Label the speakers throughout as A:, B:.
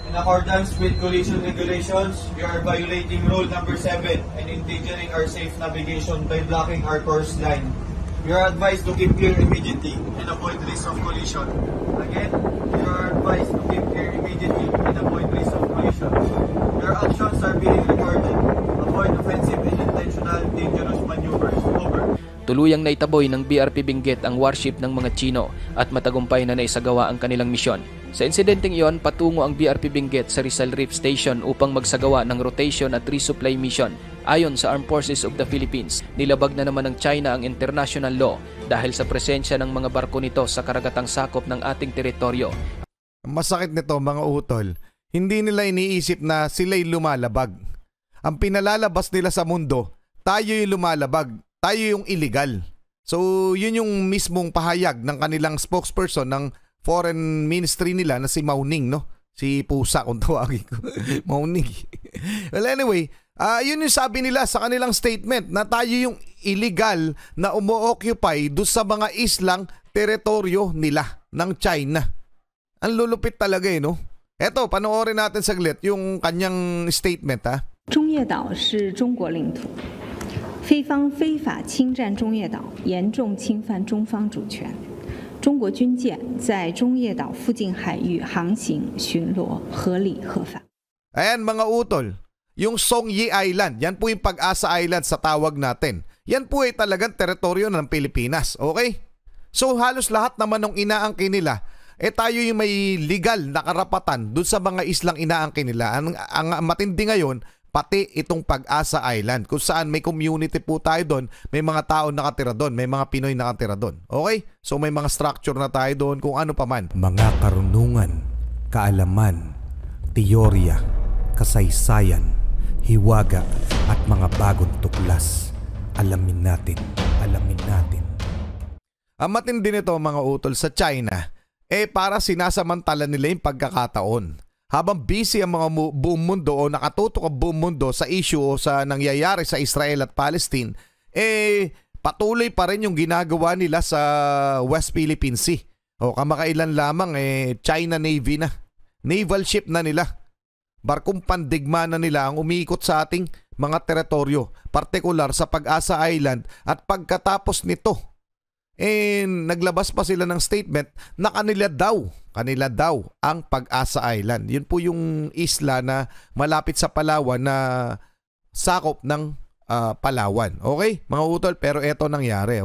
A: In accordance with collision regulations, we are violating rule number 7 and endangering our safe navigation by blocking our course line. We are advised to keep clear immediately and avoid risk of collision. Again, we are advised to keep clear immediately and avoid risk of collision. Your actions are being recorded. Avoid offensive and intentional dangerous maneuvers. Over.
B: Tuluyang naitaboy ng BRP Benguet ang warship ng mga Chino at matagumpay na naisagawa ang kanilang misyon. Sa insidenteng iyon, patungo ang BRP Benguet sa Rizal Reef Station upang magsagawa ng rotation at resupply mission. Ayon sa Armed Forces of the Philippines, nilabag na naman ng China ang international law dahil sa presensya ng mga barko nito sa karagatang sakop ng ating teritoryo.
C: Masakit nito mga utol, hindi nila iniisip na sila'y lumalabag. Ang pinalalabas nila sa mundo, tayo yung lumalabag, tayo yung illegal. So yun yung mismong pahayag ng kanilang spokesperson ng Foreign Ministry nila na si Mauning, no? Si Pusa kung tawagin ko. Mauning. Well anyway, yun yung sabi nila sa kanilang statement na tayo yung illegal na umo-occupy doon sa mga islang teritoryo nila ng China. Ang lulupit talaga no? Eto, panoorin natin saglit yung kanyang statement ha.
D: 中业岛是中国领土，非方非法侵占中业岛，严重侵犯中方主权。中国军舰在中业岛附近海域航行巡逻合理合法。
C: Ayan mga utol, yung Songye Island, yan po yung Pag-asa Island sa tawag natin. Yan po ay talagang teritoryo ng Pilipinas, okay? So halos lahat naman ng inaangkin nila, tayo yung may legal na karapatan dun sa mga islang inaangkin nila. Ang matindi ngayon, pati itong Pag-asa Island kung saan may community po tayo doon, may mga tao nakatira doon, may mga Pinoy nakatira doon. Okay? So may mga structure na tayo doon kung ano pa man. Mga karunungan, kaalaman, teorya, kasaysayan, hiwaga at mga bagong tuklas. Alamin natin, alamin natin. Ang matindi nito mga utol sa China, para sinasamantala nila yung pagkakataon. Habang busy ang mga buong mundo o nakatutok ang buong mundo sa issue o sa nangyayari sa Israel at Palestine, patuloy pa rin yung ginagawa nila sa West Philippine Sea. O kamakailan lamang China Navy na. Naval ship na nila. Barkong pandigma na nila ang umiikot sa ating mga teritoryo, partikular sa Pag-asa Island at pagkatapos nito, naglabas pa sila ng statement na kanila daw ang Pag-asa Island. Yun po yung isla na malapit sa Palawan na sakop ng Palawan. Okay, mga utol, pero eto nangyari.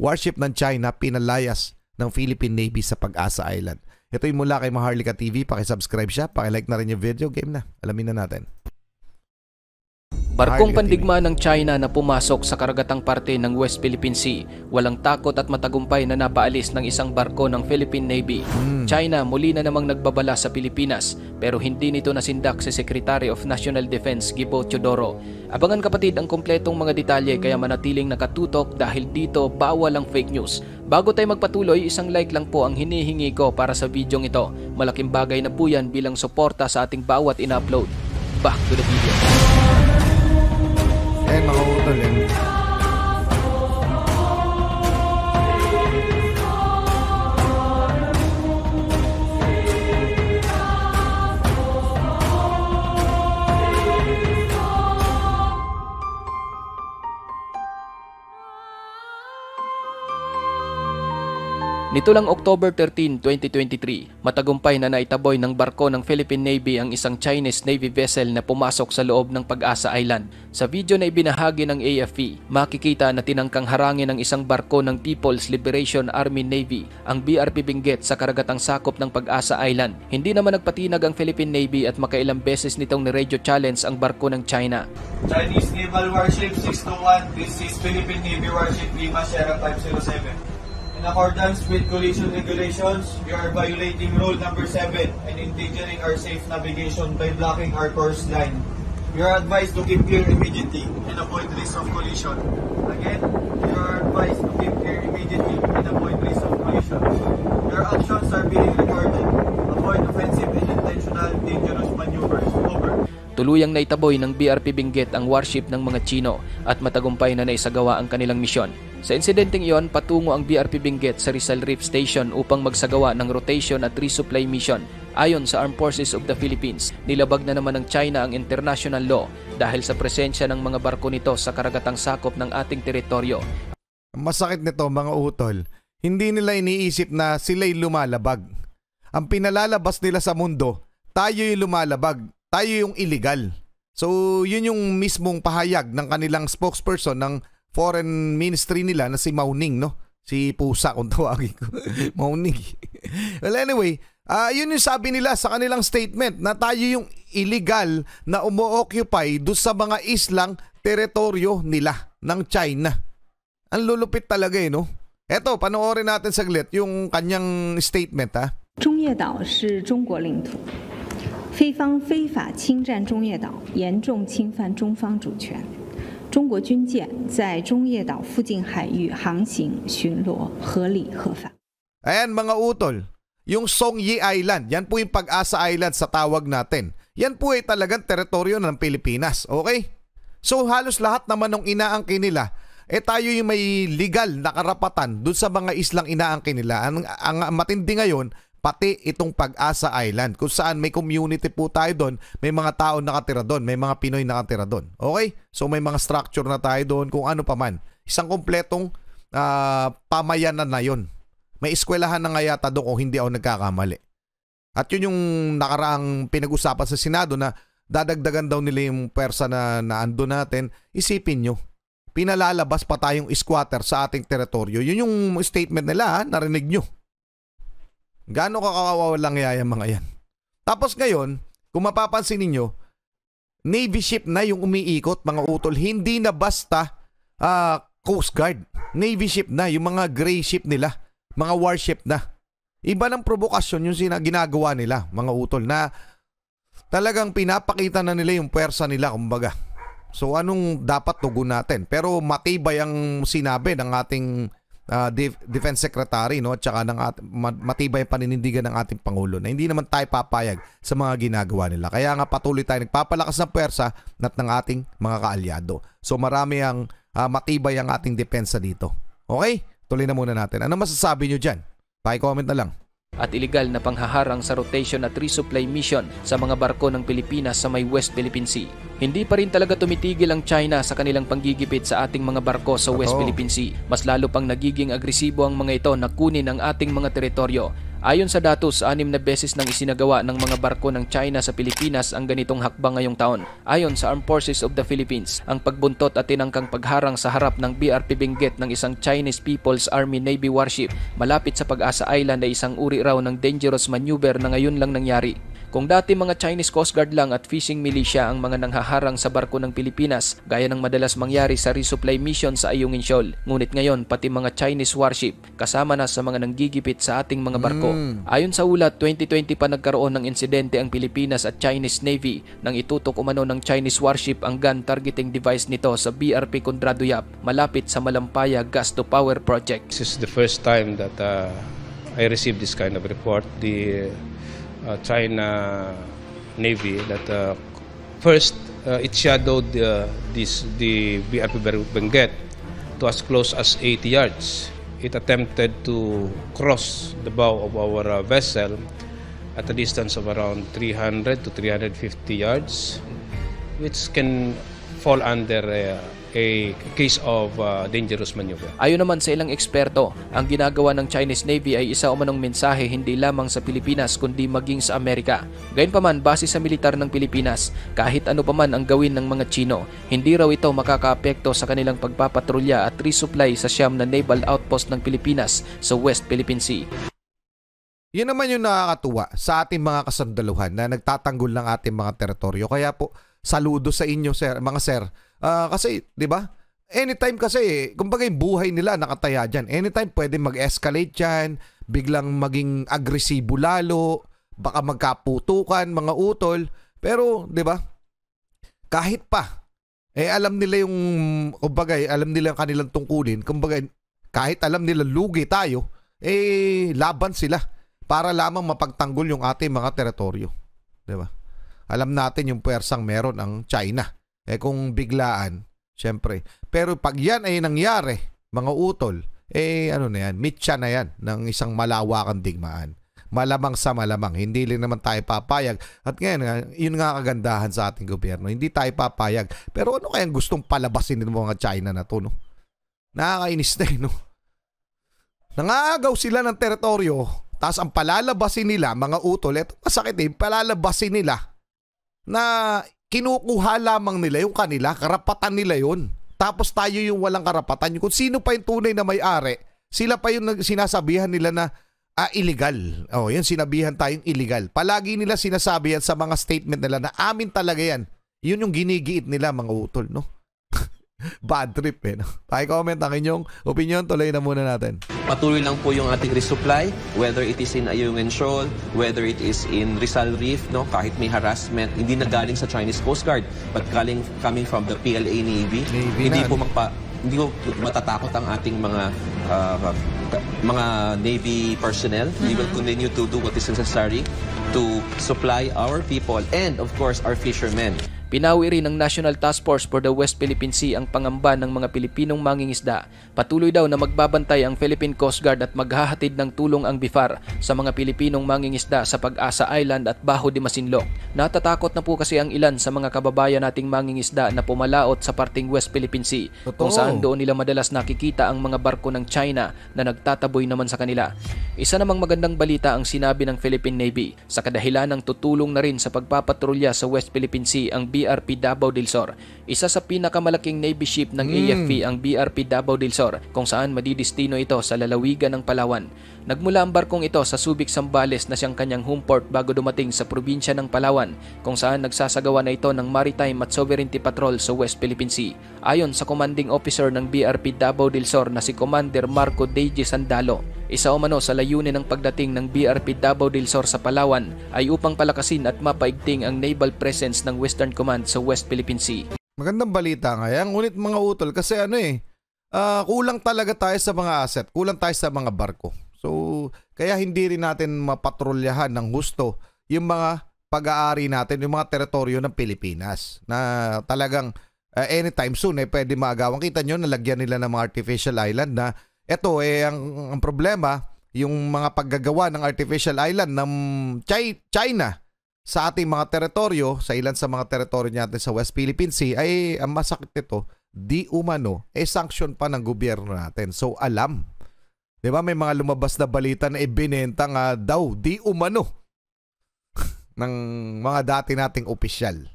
C: Warship ng China pinalayas ng Philippine Navy sa Pag-asa Island. Ito yung mula kay Maharlika TV. Pakisubscribe siya, pakilike na rin yung video. Game na, alamin na natin.
B: Barkong pandigma ng China na pumasok sa karagatang parte ng West Philippine Sea, walang takot at matagumpay na napaalis ng isang barko ng Philippine Navy. China muli na namang nagbabala sa Pilipinas pero hindi nito nasindak si Secretary of National Defense Gibo Teodoro. Abangan kapatid ang kompletong mga detalye kaya manatiling nakatutok dahil dito bawal ang fake news. Bago tayo magpatuloy, isang like lang po ang hinihingi ko para sa videong ito. Malaking bagay na po yan bilang suporta sa ating bawat in-upload. Back to the video.
C: Mga utol
B: Nito lang October 13, 2023, matagumpay na naitaboy ng barko ng Philippine Navy ang isang Chinese Navy vessel na pumasok sa loob ng Pag-asa Island. Sa video na ibinahagi ng AFP, makikita na tinangkang harangin ng isang barko ng People's Liberation Army Navy ang BRP Benguet sa karagatang sakop ng Pag-asa Island. Hindi naman nagpatinag ang Philippine Navy at makailang beses nitong ni-radio challenge ang barko ng China.
A: Chinese Naval Warship 621, this is Philippine Navy Warship Lima Sierra 507. In accordance with collision regulations, we are violating rule number 7 and endangering our safe navigation by blocking our course line. You are advised to keep clear immediately and avoid risk of collision. Again, you are advised to keep clear immediately and avoid risk of collision. Your actions are being recorded. Avoid offensive and intentional dangerous maneuvers. Over.
B: Tuluyang naitaboy ng BRP Benguet ang warship ng mga Chino at matagumpay na naisagawa ang kanilang misyon. Sa insidenteng iyon, patungo ang BRP Benguet sa Rizal Reef Station upang magsagawa ng rotation at resupply mission. Ayon sa Armed Forces of the Philippines, nilabag na naman ng China ang international law dahil sa presensya ng mga barko nito sa karagatang sakop ng ating teritoryo.
C: Masakit nito mga utol, hindi nila iniisip na sila'y lumalabag. Ang pinalalabas nila sa mundo, tayo yung lumalabag, tayo yung illegal. So yun yung mismong pahayag ng kanilang spokesperson ng foreign ministry nila na si Mauning, no? Si Pusa kung tawagin ko. Mauning. Well anyway, yun yung sabi nila sa kanilang statement na tayo yung illegal na umo-occupy doon sa mga islang teritoryo nila ng China. Ang lulupit talaga no? Eto, panoorin natin saglit yung kanyang statement
D: 中业岛是中国领土，非方非法侵占中业岛，严重侵犯中方主权。中国军舰在中业岛附近海域航行巡逻合理合法。
C: Ayan mga utol, yung Songye Island, yan po yung Pag-asa Island sa tawag natin. Yan po ay talagang teritoryo ng Pilipinas, okay? So halos lahat naman ng inaangkin nila, tayo yung may legal na karapatan dun sa mga islang inaangkin nila. Ang matindi ngayon, pati itong Pag-asa Island kung saan may community po tayo doon, may mga tao nakatira doon, may mga Pinoy nakatira doon. Okay? So may mga structure na tayo doon kung ano pa man. Isang kompletong pamayanan na yon. May eskwelahan na nga yata doon kung hindi ako nagkakamali. At yun yung nakaraang pinag-usapan sa Senado na dadagdagan daw nila yung pwersa na ando natin. Isipin nyo, pinalalabas pa tayong squatter sa ating teritoryo. Yun yung statement nila, narinig nyo. Gaano kakawawalang yaya mga yan. Tapos ngayon, kung mapapansin ninyo, Navy ship na yung umiikot mga utol. Hindi na basta Coast Guard. Navy ship na, yung mga gray ship nila. Mga warship na. Iba ng provokasyon yung ginagawa nila mga utol na talagang pinapakita na nila yung pwersa nila kumbaga. So anong dapat tugon natin? Pero matibay ang sinabi ng ating Defense Secretary, no, at saka matibay paninindigan ng ating Pangulo na hindi naman tayo papayag sa mga ginagawa nila. Kaya nga patuloy tayo nagpapalakas ng pwersa at ng ating mga kaalyado. So marami ang matibay ang ating depensa dito. Okay? Tuloy na muna natin. Ano masasabi nyo dyan? Paki-comment na lang.
B: At iligal na panghaharang sa rotation at resupply mission sa mga barko ng Pilipinas sa may West Philippine Sea. Hindi pa rin talaga tumitigil ang China sa kanilang panggigipit sa ating mga barko sa West Philippine Sea. Mas lalo pang nagiging agresibo ang mga ito na kunin ang ating mga teritoryo. Ayon sa datos, 6 na beses nang isinagawa ng mga barko ng China sa Pilipinas ang ganitong hakbang ngayong taon. Ayon sa Armed Forces of the Philippines, ang pagbuntot at tinangkang pagharang sa harap ng BRP Benguet ng isang Chinese People's Army Navy warship malapit sa Pag-asa Island ay isang uri raw ng dangerous maneuver na ngayon lang nangyari. Kung dati mga Chinese Coast Guard lang at fishing militia ang mga nanghaharang sa barko ng Pilipinas, gaya ng madalas mangyari sa resupply mission sa Ayungin Shoal, ngunit ngayon pati mga Chinese warship kasama na sa mga nanggigipit sa ating mga barko. Ayon sa ulat, 2020 pa nagkaroon ng insidente ang Pilipinas at Chinese Navy nang itutok umano ng Chinese warship ang gun targeting device nito sa BRP Condrado Yap malapit sa Malampaya Gas to Power Project.
E: This is the first time that I received this kind of report. The China Navy that first it shadowed the BRP Benguet to as close as 80 yards. It attempted to cross the bow of our vessel at a distance of around 300 to 350 yards, which can fall under a case of dangerous maneuver.
B: Ayon naman sa ilang eksperto, ang ginagawa ng Chinese Navy ay isa umanong mensahe hindi lamang sa Pilipinas kundi maging sa Amerika. Gayunpaman, base sa militar ng Pilipinas, kahit ano paman ang gawin ng mga Chino, hindi raw ito makakaapekto sa kanilang pagpapatrolya at resupply sa siyam na naval outpost ng Pilipinas sa West Philippine Sea.
C: Yan naman yung nakakatuwa sa ating mga kasandaluhan na nagtatanggol ng ating mga teritoryo. Kaya po, saludo sa inyo, sir, mga sir. Kasi, di ba? Anytime kasi, kumbaga yung buhay nila nakataya dyan. Anytime pwede mag-escalate dyan, biglang maging agresibo lalo, baka magkaputukan, mga utol. Pero, di ba? Kahit pa, alam nila yung, kumbaga, alam nila yung kanilang tungkulin. Kumbaga, kahit alam nila lugi tayo, laban sila para lamang mapagtanggol yung ating mga teritoryo. Di ba? Alam natin yung pwersang meron ang China. Kung biglaan, syempre. Pero pag yan ay nangyari, mga utol, ano na yan, mitya na yan ng isang malawakang digmaan. Malamang sa malamang. Hindi rin naman tayo papayag. At ngayon, yun nga kagandahan sa ating gobyerno. Hindi tayo papayag. Pero ano kayang gustong palabasin ng mga China na to, no? Nakakainis na, no? Nangagaw sila ng teritoryo, tapos ang palalabasin nila, mga utol, eto masakit palalabasin nila na kinukuha lamang nila yung kanila, karapatan nila yun. Tapos tayo yung walang karapatan. Kung sino pa yung tunay na may-ari, sila pa yung sinasabihan nila na illegal. Yan, sinabihan tayong illegal. Palagi nila sinasabi yan sa mga statement nila na amin talaga yan. Yun yung ginigiit nila, mga utol, no? Bad trip, no? Paki-comment ang inyong opinion. Tuloy na muna natin.
F: Patuloy lang po yung ating resupply, whether it is in Ayungin Shoal, whether it is in Rizal Reef, no? Kahit may harassment, hindi na galing sa Chinese Coast Guard, but coming from the PLA Navy. Hindi po matatakot ang ating mga Navy personnel. We will continue to do what is necessary to supply our people and, of course, our fishermen.
B: Pinawi rin ng National Task Force for the West Philippine Sea ang pangamba ng mga Pilipinong mangingisda. Patuloy daw na magbabantay ang Philippine Coast Guard at maghahatid ng tulong ang BIFAR sa mga Pilipinong mangingisda sa Pag-asa Island at Bajo de Masinloc. Natatakot na po kasi ang ilan sa mga kababayan nating mangingisda na pumalaot sa parting West Philippine Sea, kung saan doon nila madalas nakikita ang mga barko ng China na nagtataboy naman sa kanila. Isa namang magandang balita ang sinabi ng Philippine Navy. Sa kadahilan ng tutulong na rin sa pagpapatrolya sa West Philippine Sea ang BRP Davao del Sur. Isa sa pinakamalaking Navy ship ng AFP ang BRP Davao del Sur, kung saan madidistino ito sa lalawigan ng Palawan. Nagmula ang barkong ito sa Subic, Zambales na siyang kanyang home port bago dumating sa probinsya ng Palawan, kung saan nagsasagawa na ito ng maritime at sovereignty patrol sa West Philippine Sea. Ayon sa commanding officer ng BRP Davao del Sur na si Commander Marco Deji Sandalo, isa umano sa layunin ng pagdating ng BRP Davao del Sur sa Palawan ay upang palakasin at mapaigting ang naval presence ng Western Command sa West Philippine Sea.
C: Magandang balita nga yan. Ngunit mga utol, kasi kulang talaga tayo sa mga asset, kulang tayo sa mga barko. So, kaya hindi rin natin mapatrolyahan ng gusto yung mga pag-aari natin, yung mga teritoryo ng Pilipinas na talagang anytime soon pwede maagawan. Kita nyo, nalagyan nila ng mga artificial island na ito ang problema, yung mga paggagawa ng artificial island ng China sa ating mga teritoryo, sa ilan sa mga teritoryo natin sa West Philippine Sea, ay ang masakit nito, di umano, sanction pa ng gobyerno natin. So alam, di ba may mga lumabas na balita na ibinenta nga daw, di umano, ng mga dati nating opisyal.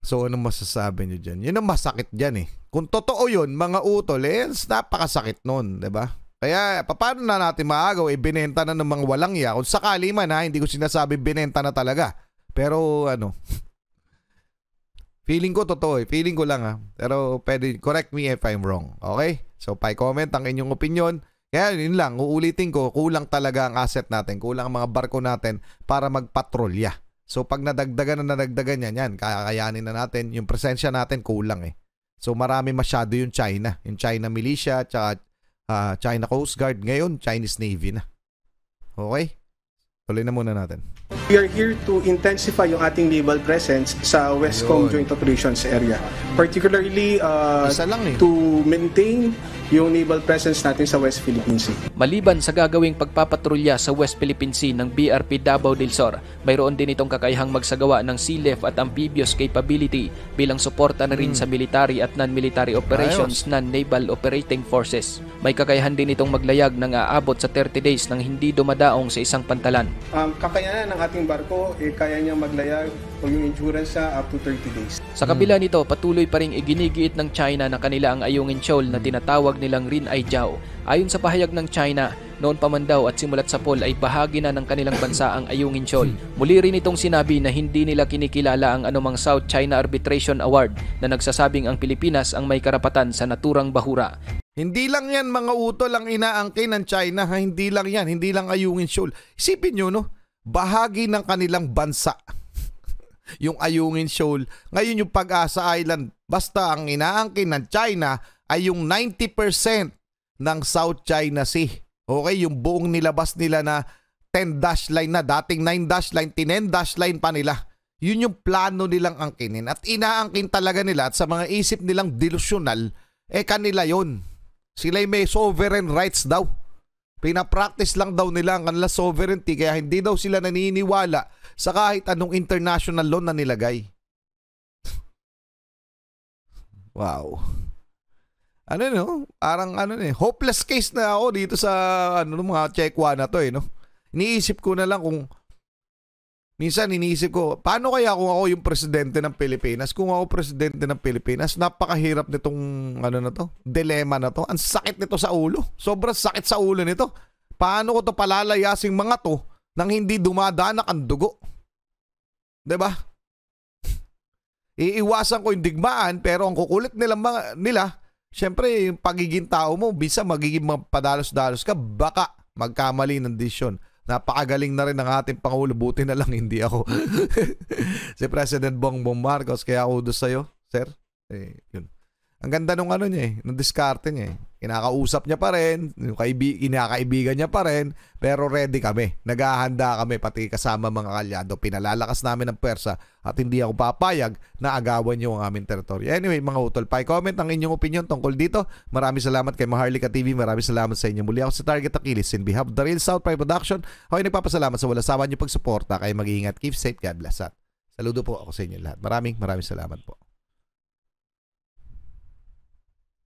C: So ano masasabi nyo dyan? Yun ang masakit dyan Kung totoo yun, mga utol, napakasakit nun, di ba? Kaya paano na natin maagaw, binenta na ng mga walang ya. Kung sakali man hindi ko sinasabi binenta na talaga. Pero feeling ko totoo feeling ko lang Pero pwede, correct me if I'm wrong. Okay? So pa-comment ang inyong opinion. Kaya yun lang, uulitin ko, kulang talaga ang asset natin, kulang ang mga barko natin para magpatrolya. So pag nadagdagan yan, kakayanin na natin, yung presensya natin kulang So marami masyado yung China militia, tsaka China Coast Guard, ngayon Chinese Navy na. Okay? Tuloy na muna natin.
G: We are here to intensify yung ating naval presence sa Westcom Joint Operations area. Particularly to maintain yung naval presence natin sa West Philippine Sea.
B: Maliban sa gagawing pagpapatrolya sa West Philippine Sea ng BRP Davao del Sur, mayroon din itong kakayahang magsagawa ng sea-left at amphibious capability bilang suporta na rin sa military at non-military operations ng Naval Operating Forces. May kakayahan din itong maglayag ng aabot sa 30 days nang hindi dumadaong sa isang pantalan.
G: Kakayanan ng ating barko, kaya niyang maglayag o yung endurance up to 30 days.
B: Sa kabila nito, patuloy pa ring iginigiit ng China na kanila ang Ayungin Shoal na tinatawag nilang Rin Ai Jiao. Ayon sa pahayag ng China, noon pa man daw at simulat sa pool ay bahagi na ng kanilang bansa ang Ayungin Shoal. Muli rin itong sinabi na hindi nila kinikilala ang anumang South China Arbitration Award na nagsasabing ang Pilipinas ang may karapatan sa naturang bahura.
C: Hindi lang yan mga utol ang inaangkin ng China, hindi lang yan, hindi lang Ayungin Shoal. Isipin nyo, no? Bahagi ng kanilang bansa yung Ayungin Shoal. Ngayon yung Pag-asa Island, basta ang inaangkin ng China ay yung 90% ng South China Sea. Okay, yung buong nilabas nila na 10-dash line na, dating 9-dash line, 10-dash line pa nila. Yun yung plano nilang angkinin at inaangkin talaga nila at sa mga isip nilang delusional, kanila yun. Sila'y may sovereign rights daw. Pinapractice lang daw nila ang kanila sovereignty kaya hindi daw sila naniniwala sa kahit anong international law na nilagay. Wow. Ano no? Parang hopeless case na ako dito sa mga Chekwa na to no. Iniisip ko na lang kung minsan iniisip ko, paano kaya kung ako yung presidente ng Pilipinas? Kung ako presidente ng Pilipinas, napakahirap nitong dilemma na to. Ang sakit nito sa ulo. Sobrang sakit sa ulo nito. Paano ko to palalayasing mga to nang hindi dumadanak ang dugo? 'Di ba? Iiwasan ko yung digmaan pero ang kukulit nila, syempre yung pagiging tao mo, bisa magiging padalos-dalos ka, baka magkamali ng desisyon. Napakagaling na rin ng ating Pangulo. Buti na lang hindi ako. Si President Bongbong Marcos. Kaya kudos sa'yo, sir. Yun. Ang ganda nung niya nung diskarte niya Kinakausap niya pa rin, kinakaibigan niya pa rin, pero ready kami. Naghahanda kami, pati kasama mga kalyado. Pinalalakas namin ang pwersa at hindi ako papayag na agawan niyo ang aming teritoryo. Anyway, mga utol, pa-comment ang inyong opinion tungkol dito. Maraming salamat kay Maharlika TV. Maraming salamat sa inyo. Muli ako sa Target Achilles. In behalf of the Real South Pride Production, ako'y nagpapasalamat sa wala sawa niyo pagsuporta. Kayo mag-iingat. Keep safe. God bless. Saludo po ako sa inyo lahat. Maraming salamat po.